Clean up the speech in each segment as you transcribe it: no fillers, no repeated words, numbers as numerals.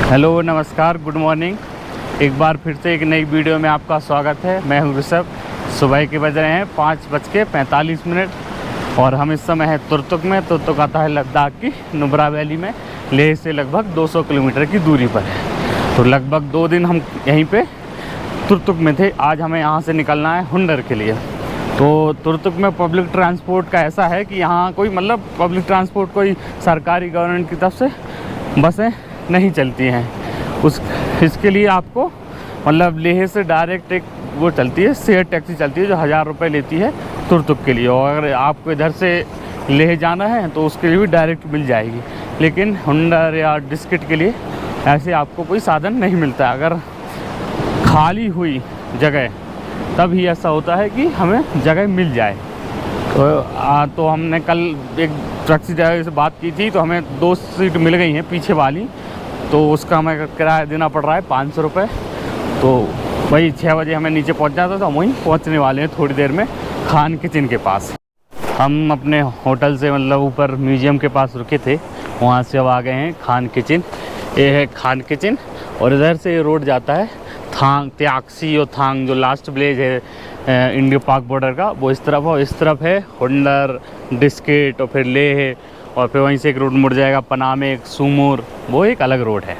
Hello नमस्कार, good morning. एक बार फिर से एक नई वीडियो में आपका स्वागत है। मैं हूं ऋषभ। सुबह के बज रहे हैं 5:45 और हम इस समय हैं तुर्तुक में। तुर्तुक आता है लद्दाख की नुब्रा वैली में, लेह से लगभग 200 किलोमीटर की दूरी पर है। तो लगभग 2 दिन हम यहीं पे तुर्तुक में थे। आज हमें यहाँ से निकलना है हुंडर के लिए। तो तुर्तुक में पब्लिक ट्रांसपोर्ट का ऐसा है कि यहाँ कोई पब्लिक ट्रांसपोर्ट कोई सरकारी गवर्नमेंट की तरफ से बसें नहीं चलती हैं। इसके लिए आपको लेह से डायरेक्ट एक वो चलती है, शेयर टैक्सी चलती है जो 1000 रुपये लेती है तुर्तुक के लिए। और अगर आपको इधर से लेह जाना है तो उसके लिए भी डायरेक्ट मिल जाएगी। लेकिन हुंडर या डिस्किट के लिए ऐसे आपको कोई साधन नहीं मिलता। अगर खाली हुई जगह तभी ऐसा होता है कि हमें जगह मिल जाए। तो हमने कल एक टैक्सी ड्राइवर से बात की थी, तो हमें 2 सीट मिल गई हैं पीछे वाली। तो उसका हमें किराया देना पड़ रहा है 500 रुपये। तो वही 6 बजे हमें नीचे पहुंचना था, तो हम वहीं पहुंचने वाले हैं थोड़ी देर में खान किचन के पास। हम अपने होटल से ऊपर म्यूज़ियम के पास रुके थे, वहाँ से अब आ गए हैं खान किचन। ये है खान किचन और इधर से ये रोड जाता है थांग, त्याक्सी और थांग, जो लास्ट विलेज है इंडिया पाक बॉर्डर का, वो इस तरफ। और इस तरफ है हुंडर, डिस्किट और फिर लेह, और फिर वहीं से एक रोड मुड़ जाएगा पनामेक, सूमुर, वो एक अलग रोड है।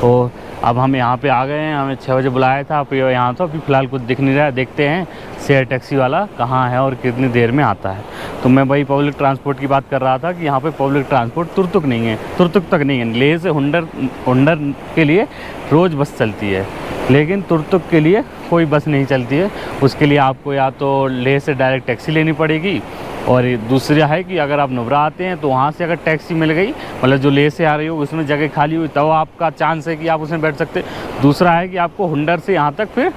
तो अब हम यहाँ पे आ गए हैं। हमें 6 बजे बुलाया था, अब यहाँ तो अभी फ़िलहाल कुछ दिख नहीं रहा है। देखते हैं शेयर टैक्सी वाला कहाँ है और कितनी देर में आता है। तो मैं वही पब्लिक ट्रांसपोर्ट की बात कर रहा था कि यहाँ पे पब्लिक ट्रांसपोर्ट तुर्तुक नहीं है, तुर्तुक तक नहीं है। लेह से हुंडर के लिए रोज़ बस चलती है, लेकिन तुर्तुक के लिए कोई बस नहीं चलती है। उसके लिए आपको या तो लेह से डायरेक्ट टैक्सी लेनी पड़ेगी, और दूसरा है कि अगर आप नुब्रा आते हैं तो वहाँ से अगर टैक्सी मिल गई, जो लेह से आ रही हो, उसमें जगह खाली हुई, तब आपका चांस है कि आप उसमें बैठ सकते। दूसरा है कि आपको हुंडर से यहाँ तक फिर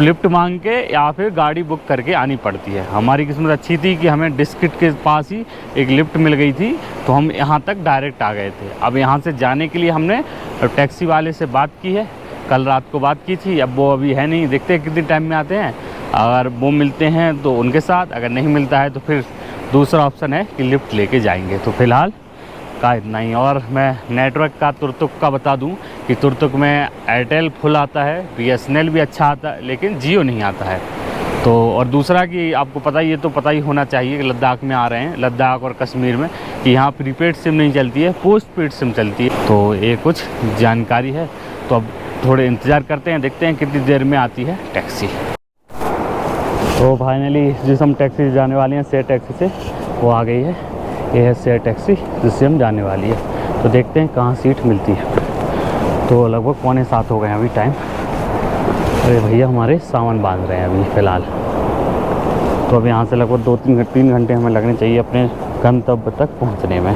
लिफ्ट मांग के या फिर गाड़ी बुक करके आनी पड़ती है। हमारी किस्मत अच्छी थी कि हमें डिस्किट के पास ही एक लिफ्ट मिल गई थी, तो हम यहाँ तक डायरेक्ट आ गए थे। अब यहाँ से जाने के लिए हमने टैक्सी वाले से बात की है, कल रात को बात की थी। अब वो अभी है नहीं, देखते हैं कितने टाइम में आते हैं। अगर वो मिलते हैं तो उनके साथ, अगर नहीं मिलता है तो फिर दूसरा ऑप्शन है कि लिफ्ट लेके जाएंगे। तो फ़िलहाल का इतना ही। और मैं नेटवर्क का तुर्तुक का बता दूं कि तुर्तुक में एयरटेल फुल आता है, BSNL भी अच्छा आता है, लेकिन जियो नहीं आता है। तो और दूसरा कि आपको पता ही है, तो पता ही होना चाहिए कि लद्दाख में आ रहे हैं, लद्दाख और कश्मीर में, कि यहाँ प्रीपेड सिम नहीं चलती है, पोस्ट पेड सिम चलती है। तो ये कुछ जानकारी है। तो अब थोड़े इंतज़ार करते हैं, देखते हैं कितनी देर में आती है टैक्सी। तो फाइनली जिस हम टैक्सी से जाने वाले हैं, शेयर टैक्सी से, वो आ गई है। ये है शेयर टैक्सी जिससे हम जाने वाली है। तो देखते हैं कहाँ सीट मिलती है। तो लगभग 6:45 हो गए हैं अभी टाइम। अरे भैया हमारे सामान बांध रहे हैं अभी फ़िलहाल। तो अब यहाँ से लगभग 2-3 घंटे हमें लगने चाहिए अपने गंतव्य तक पहुँचने में।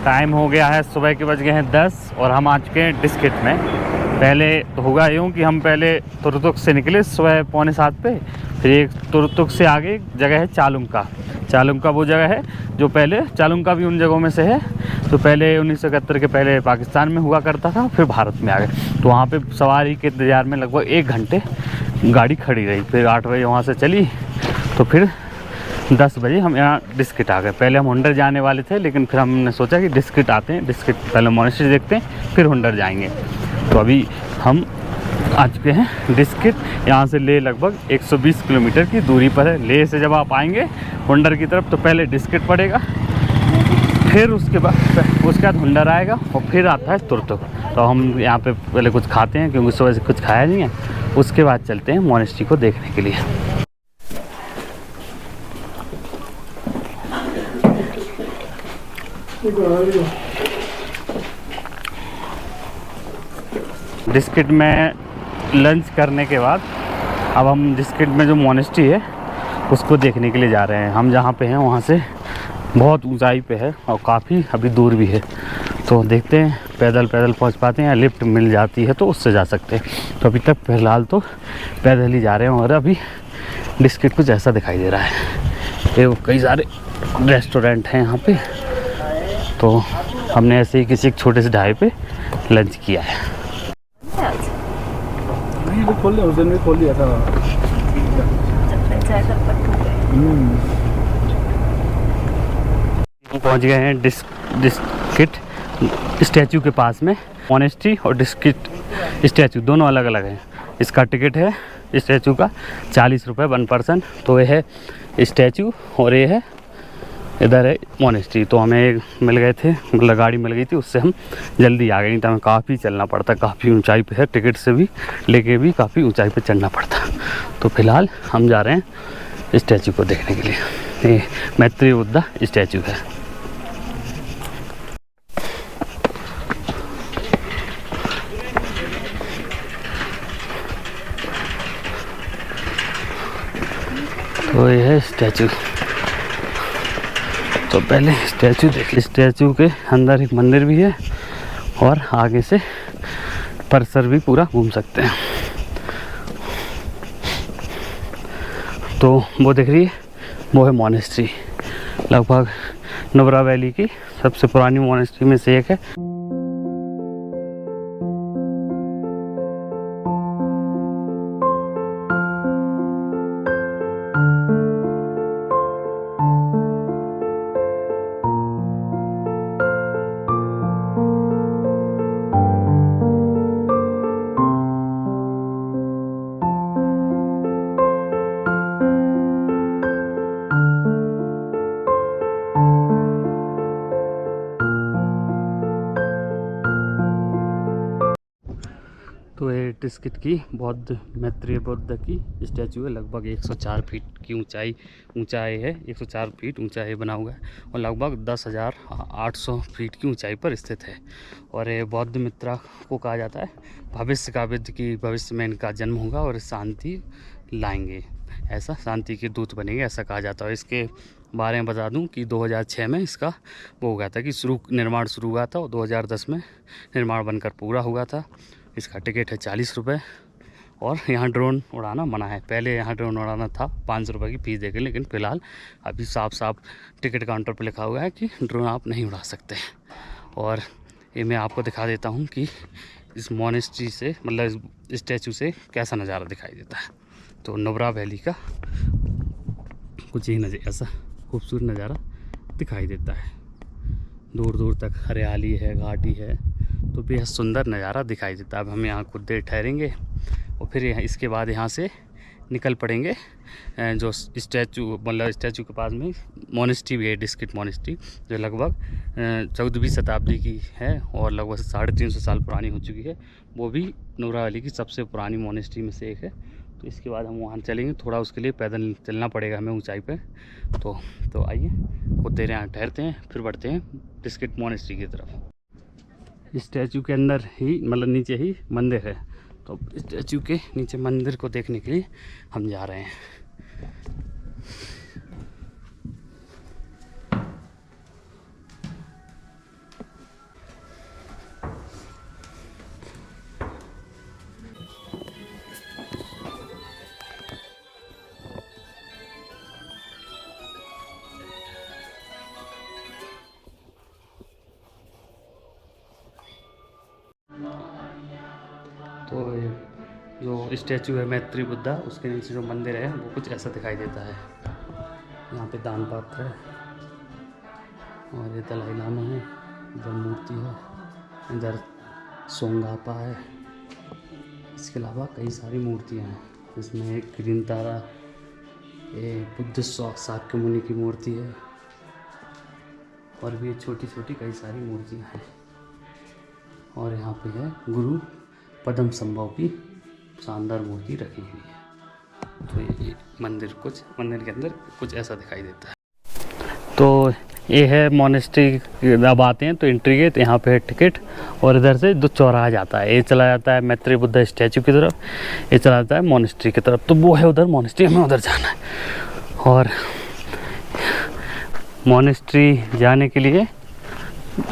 टाइम हो गया है, सुबह के बज गए हैं 10 और हम आ चुके हैं डिस्किट में। पहले तो होगा यूँ कि हम पहले तुर्तुक से निकले सुबह 6:45 पे। फिर एक तुर्तुक से आगे जगह है चालुंका। चालुंका वो जगह है जो पहले, चालुंका भी उन जगहों में से है तो पहले 1971 के पहले पाकिस्तान में हुआ करता था, फिर भारत में आ गए। तो वहाँ पे सवारी के इंतजार में लगभग 1 घंटे गाड़ी खड़ी रही। फिर 8 बजे वहाँ से चली, तो फिर 10 बजे हम यहाँ डिस्किट आ गए। पहले हम हुंडर जाने वाले थे, लेकिन फिर हमने सोचा कि डिस्किट आते हैं, डिस्किट पहले मोनेस्ट्री देखते हैं, फिर हुंडर जाएंगे। तो अभी हम आ चुके हैं डिस्किट। यहाँ से लेह लगभग 120 किलोमीटर की दूरी पर है। लेह से जब आप आएंगे हुंडर की तरफ तो पहले डिस्किट पड़ेगा, फिर उसके बाद हुंडर आएगा और फिर आता है तुर्तुक। तो हम यहाँ पे पहले कुछ खाते हैं क्योंकि सुबह से कुछ खाया नहीं है, उसके बाद चलते हैं मोनेस्ट्री को देखने के लिए। डिस्किट में लंच करने के बाद अब हम डिस्किट में जो मोनेस्ट्री है उसको देखने के लिए जा रहे हैं। हम जहाँ पे हैं वहाँ से बहुत ऊंचाई पे है और काफ़ी अभी दूर भी है, तो देखते हैं पैदल पहुँच पाते हैं या लिफ्ट मिल जाती है तो उससे जा सकते हैं। तो अभी तक फ़िलहाल तो पैदल ही जा रहे हैं। और अभी डिस्किट कुछ ऐसा दिखाई दे रहा है। ये कई सारे रेस्टोरेंट हैं यहाँ पे, तो हमने ऐसे ही किसी एक छोटे से ढाबे पे लंच किया है। खोल लिया, उस दिन भी खोल लिया था। हम पहुंच गए हैं डिस्किट स्टैचू के पास में। मोनेस्ट्री और डिस्किट स्टैचू दोनों अलग अलग हैं। इसका टिकट है स्टैचू का 40 रुपये 1 पर्सन। तो ये है स्टैचू और ये है इधर है मोनेस्ट्री। तो हमें मिल गए थे, मतलब गाड़ी मिल गई थी, उससे हम जल्दी आ गए। नहीं तो हमें काफ़ी चलना पड़ता, काफ़ी ऊंचाई पे है, टिकट से भी लेके भी काफ़ी ऊंचाई पे चढ़ना पड़ता। तो फिलहाल हम जा रहे हैं स्टैचू को देखने के लिए। ये मैत्री बुद्धा स्टैचू है। तो ये है स्टैचू। तो पहले स्टैचू देख ली। स्टैचू के अंदर एक मंदिर भी है और आगे से परिसर भी पूरा घूम सकते हैं। तो वो देख रही है, वो है मोनेस्ट्री। लगभग नुब्रा वैली की सबसे पुरानी मोनेस्ट्री में से एक है। तो ये डिस्किट की बौद्ध मैत्रेय बुद्ध की स्टैचू है। लगभग 104 फीट की ऊंचाई है। 104 फीट ऊंचाई बना हुआ है और लगभग 10,800 फीट की ऊंचाई पर स्थित है। और ये बौद्ध मित्रा को कहा जाता है भविष्य का विद्ध की भविष्य में इनका जन्म होगा और शांति लाएंगे, ऐसा शांति के दूत बनेंगे, ऐसा कहा जाता है। इसके बारे में बता दूं कि 2006 में इसका वो हो गया था कि निर्माण शुरू हुआ था और 2010 में निर्माण बनकर पूरा हुआ था। इसका टिकट है 40 रुपये और यहाँ ड्रोन उड़ाना मना है। पहले यहाँ ड्रोन उड़ाना था 500 रुपये की फीस देकर, लेकिन फ़िलहाल अभी साफ टिकट काउंटर पर लिखा हुआ है कि ड्रोन आप नहीं उड़ा सकते। और ये मैं आपको दिखा देता हूँ कि इस मोनेस्ट्री से, मतलब इस स्टैचू से कैसा नज़ारा दिखाई देता है। तो नुब्रा वैली का कुछ ही ऐसा खूबसूरत नज़ारा दिखाई देता है। दूर दूर तक हरियाली है, घाटी है, तो बेहद सुंदर नज़ारा दिखाई देता है। अब हम यहाँ कुछ देर ठहरेंगे और फिर इसके बाद यहाँ से निकल पड़ेंगे। जो स्टैचू, मतलब स्टैचू के पास में मोनेस्ट्री भी है, डिस्किट मोनेस्ट्री, जो लगभग 14वीं शताब्दी की है और लगभग 350 साल पुरानी हो चुकी है। वो भी नुब्रा वैली की सबसे पुरानी मोनेस्ट्री में से एक है। तो इसके बाद हम वहाँ चलेंगे। थोड़ा उसके लिए पैदल चलना पड़ेगा हमें ऊंचाई पे। तो आइए कुछ देर यहाँ ठहरते हैं, फिर बढ़ते हैं डिस्किट मोनेस्ट्री की तरफ। स्टैचू के अंदर ही, मतलब नीचे ही मंदिर है। तो स्टैचू के नीचे मंदिर को देखने के लिए हम जा रहे हैं। तो जो स्टैचू है मैत्री बुद्धा, उसके नीचे जो मंदिर है वो कुछ ऐसा दिखाई देता है। यहाँ पे दान पात्र है और ये दलाई लामा है, इधर मूर्ति है, इधर सोंगापा है। इसके अलावा कई सारी मूर्तियाँ हैं, इसमें एक ग्रीन तारा, ये बुद्ध शाक्य मुनि की मूर्ति है और भी छोटी छोटी कई सारी मूर्तियाँ हैं। और यहाँ पे है गुरु पद्म संभव की शानदार मूर्ति रखी हुई है। तो ये मंदिर के अंदर कुछ ऐसा दिखाई देता है। तो ये है मोनेस्ट्री। अब आते हैं तो एंट्री गेट, यहाँ पे है टिकट, और इधर से दो चौराहा जाता है। ये चला जाता है मैत्री बुद्ध स्टैचू की तरफ, ये चला जाता है मोनेस्ट्री की तरफ। तो वो है उधर मोनेस्ट्री, हमें उधर जाना है। और मोनेस्ट्री जाने के लिए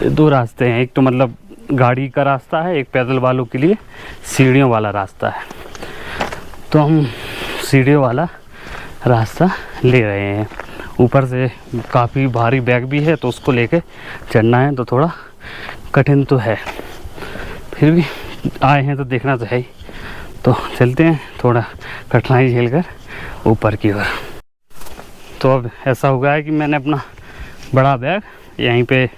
दो रास्ते हैं, एक तो मतलब गाड़ी का रास्ता है, एक पैदल वालों के लिए सीढ़ियों वाला रास्ता है। तो हम सीढ़ियों वाला रास्ता ले रहे हैं। ऊपर से काफ़ी भारी बैग भी है, तो उसको लेके चढ़ना है, तो थोड़ा कठिन तो है, फिर भी आए हैं तो देखना तो है ही। तो चलते हैं थोड़ा कठिनाई झेलकर ऊपर की ओर। तो अब ऐसा हो गया है कि मैंने अपना बड़ा बैग यहीं पे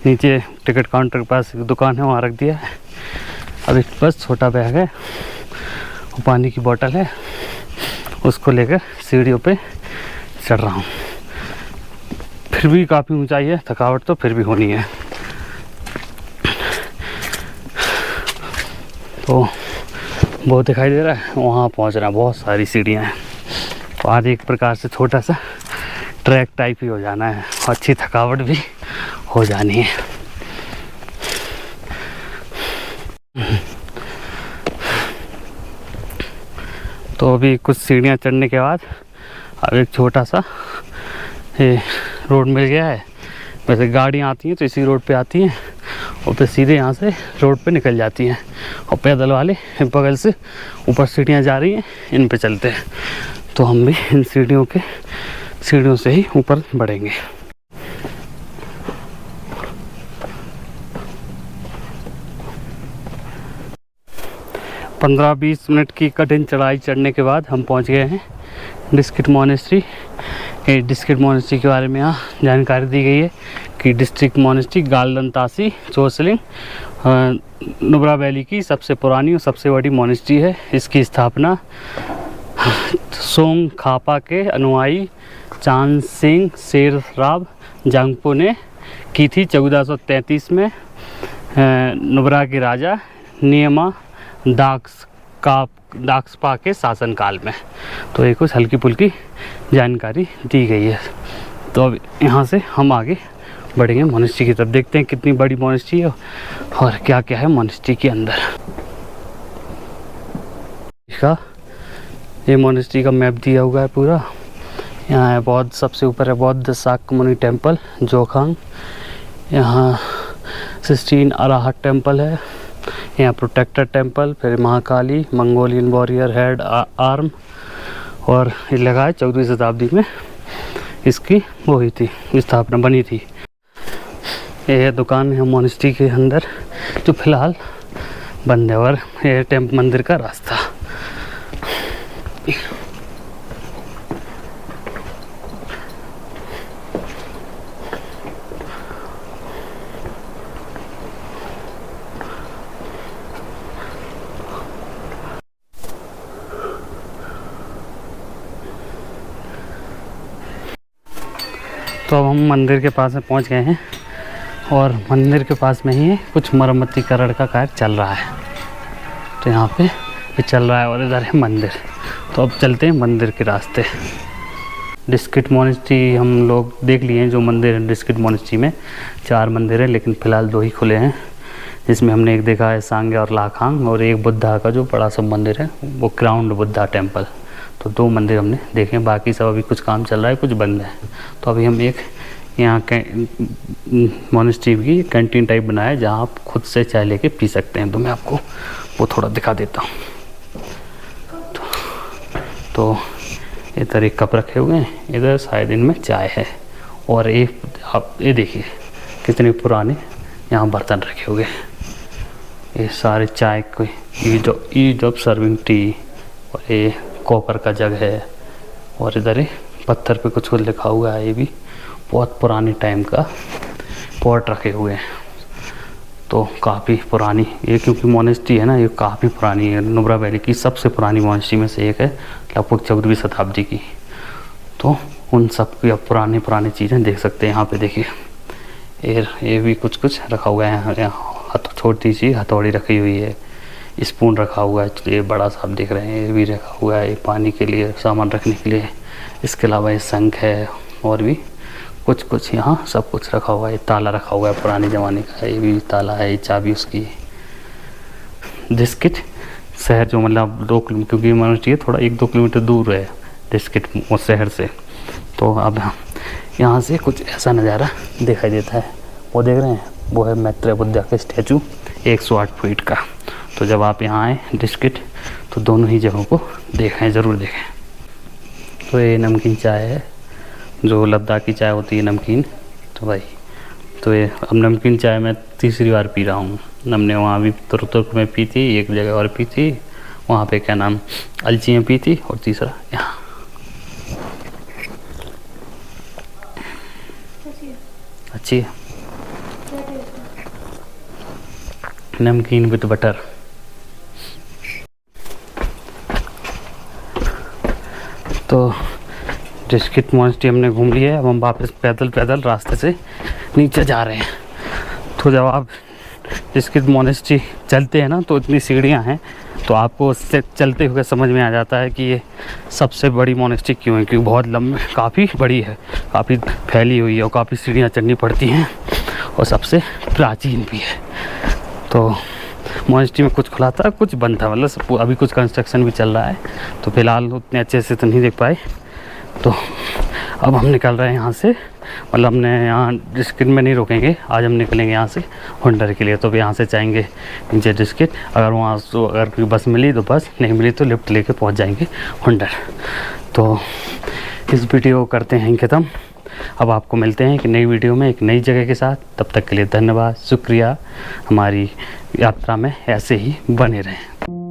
नीचे टिकट काउंटर के पास एक दुकान है, वहाँ रख दिया है। अब एक बस छोटा बैग है, और पानी की बोतल है, उसको लेकर सीढ़ियों पे चढ़ रहा हूँ। फिर भी काफ़ी ऊंचाई है, थकावट तो फिर भी होनी है। तो बहुत दिखाई दे रहा है, वहाँ पहुँच रहा है, बहुत सारी सीढ़ियाँ हैं। तो आज एक प्रकार से छोटा सा ट्रैक टाइप ही हो जाना है, अच्छी थकावट भी हो जानी है। तो अभी कुछ सीढ़ियाँ चढ़ने के बाद अब एक छोटा सा ये रोड मिल गया है। वैसे गाड़ियाँ आती हैं तो इसी रोड पे आती हैं, और फिर सीधे यहाँ से रोड पे निकल जाती हैं, और पैदल वाले बगल से ऊपर सीढ़ियाँ जा रही हैं, इन पे चलते हैं। तो हम भी इन सीढ़ियों से ही ऊपर बढ़ेंगे। 15-20 मिनट की कठिन चढ़ाई चढ़ने के बाद हम पहुंच गए हैं डिस्ट्रिक्ट मोनेस्ट्री। डिस्ट्रिक्ट मोनेस्ट्री के बारे में यहाँ जानकारी दी गई है कि डिस्ट्रिक्ट मोनेस्ट्री गाल्डन तासी चोसलिंग नुब्रा वैली की सबसे पुरानी और सबसे बड़ी मोनेस्ट्री है। इसकी स्थापना सोंग खापा के अनुयायी चांद सिंह शेरराव जांगपो ने की थी 1433 में नुब्रा के राजा नियमा दाक्सपा के शासनकाल में। तो ये कुछ हल्की फुल्की जानकारी दी गई है। तो अब यहाँ से हम आगे बढ़ेंगे मोनेस्ट्री की तरफ, देखते हैं कितनी बड़ी मोनेस्ट्री है और क्या क्या है मोनेस्ट्री के अंदर। इसका ये मोनेस्ट्री का मैप दिया हुआ है पूरा। यहाँ है बौद्ध, सबसे ऊपर है बौद्ध शाक्यमुनि टेम्पल जोखांग। यहाँ सिस्टीन अराहत टेम्पल है। यहाँ प्रोटेक्टर टेम्पल, फिर Mahakali, Mongolian warrior head arm, और ये लगा है 14वीं शताब्दी में इसकी वो हुई थी, स्थापना बनी थी। ये है दुकान है मोनेस्ट्री के अंदर जो फिलहाल बंद है, और ये टेम्पल मंदिर का रास्ता। तो अब हम मंदिर के पास में पहुंच गए हैं, और मंदिर के पास में ही कुछ मरम्मतीकरण का कार्य चल रहा है। तो यहाँ पे ये चल रहा है, और इधर है मंदिर। तो अब चलते हैं मंदिर के रास्ते। डिस्ट्रिक्ट मोनेस्ट्री हम लोग देख लिए हैं। जो मंदिर है डिस्ट्रिक्ट मोनेस्ट्री में 4 मंदिर है, लेकिन फ़िलहाल 2 ही खुले हैं, जिसमें हमने एक देखा है सांग्या और लाखांग, और एक बुद्धा का जो बड़ा सा मंदिर है वो क्राउंड बुद्धा टेम्पल। तो 2 मंदिर हमने देखे, बाकी सब अभी कुछ काम चल रहा है, कुछ बंद है। तो अभी हम एक यहाँ मोनेस्ट्री की कैंटीन टाइप बनाया है, जहाँ आप खुद से चाय लेके पी सकते हैं। तो मैं आपको वो थोड़ा दिखा देता हूँ। तो इधर एक कप रखे हुए हैं, इधर शायद इनमें चाय है, और एक आप ये देखिए कितने पुराने यहाँ बर्तन रखे हुए हैं। ये सारे चाय को ईज ऑफ सर्विंग टी, और ये कॉपर का जग है, और इधर ही पत्थर पे कुछ लिखा हुआ है। ये भी बहुत पुराने टाइम का पॉट रखे हुए हैं। तो काफ़ी पुरानी ये, क्योंकि मोनेस्ट्री है ना, ये काफ़ी पुरानी है। नुब्रा वैली की सबसे पुरानी मोनेस्ट्री में से एक है, लगभग 14वीं शताब्दी की। तो उन सब की अब पुरानी चीज़ें देख सकते हैं। यहाँ पे देखिए, ये भी कुछ कुछ रखा हुआ है यहाँ। छोटी सी हथौड़ी रखी हुई है, स्पून रखा हुआ है, तो ये बड़ा सा आप देख रहे हैं ये भी रखा हुआ है, ये पानी के लिए सामान रखने के लिए। इसके अलावा ये शंख है और भी कुछ कुछ यहाँ सब कुछ रखा हुआ है। ताला रखा हुआ है पुराने ज़माने का, ये भी ताला है, ये चाबी उसकी। डिस्किट शहर जो मतलब 2 किलोमीटर, क्योंकि यूनिवर्सिटी थोड़ा 1-2 किलोमीटर दूर है डिस्किट उस शहर से। तो अब यहाँ से कुछ ऐसा नज़ारा दिखाई देता है। वो देख रहे हैं, वो है मैत्रेय बुद्धा का स्टैचू 108 फीट का। तो जब आप यहाँ आए डिस्किट तो दोनों ही जगहों को देखें, ज़रूर देखें। तो ये नमकीन चाय है, जो लद्दाख की चाय होती है नमकीन। तो भाई तो ये अब नमकीन चाय मैं तीसरी बार पी रहा हूँ। हमने वहाँ भी तुर्क में पी थी, एक जगह और पी थी, वहाँ पे क्या नाम अलची में पी थी, और तीसरा यहाँ। अच्छी है नमकीन विद बटर। तो डिस्किट मॉनेस्ट्री हमने घूम लिया है, अब हम वापस पैदल रास्ते से नीचे जा रहे हैं। तो जब आप डिस्किट मॉनेस्ट्री चलते हैं ना तो इतनी सीढ़ियाँ हैं, तो आपको उससे चलते हुए समझ में आ जाता है कि ये सबसे बड़ी मॉनेस्ट्री क्यों है, क्योंकि बहुत लंबी काफ़ी बड़ी है, काफ़ी फैली हुई है और काफ़ी सीढ़ियाँ चढ़नी पड़ती हैं, और सबसे प्राचीन भी है। तो मॉनेस्ट्री में कुछ खुला था, कुछ बंद था, मतलब अभी कुछ कंस्ट्रक्शन भी चल रहा है, तो फिलहाल उतने अच्छे से तो नहीं देख पाए। तो अब हम निकल रहे हैं यहाँ से, मतलब हमने यहाँ डिस्किट में नहीं रुकेंगे, आज हम निकलेंगे यहाँ से हुंडर के लिए। तो यहाँ से जाएंगे नीचे डिस्किट, अगर वहाँ से अगर कोई बस मिली तो बस, नहीं मिली तो लिफ्ट लेके पहुँच जाएंगे हुंडर। तो इस वीडियो को करते हैं ख़त्म। अब आपको मिलते हैं एक नई वीडियो में एक नई जगह के साथ। तब तक के लिए धन्यवाद, शुक्रिया। हमारी यात्रा में ऐसे ही बने रहें।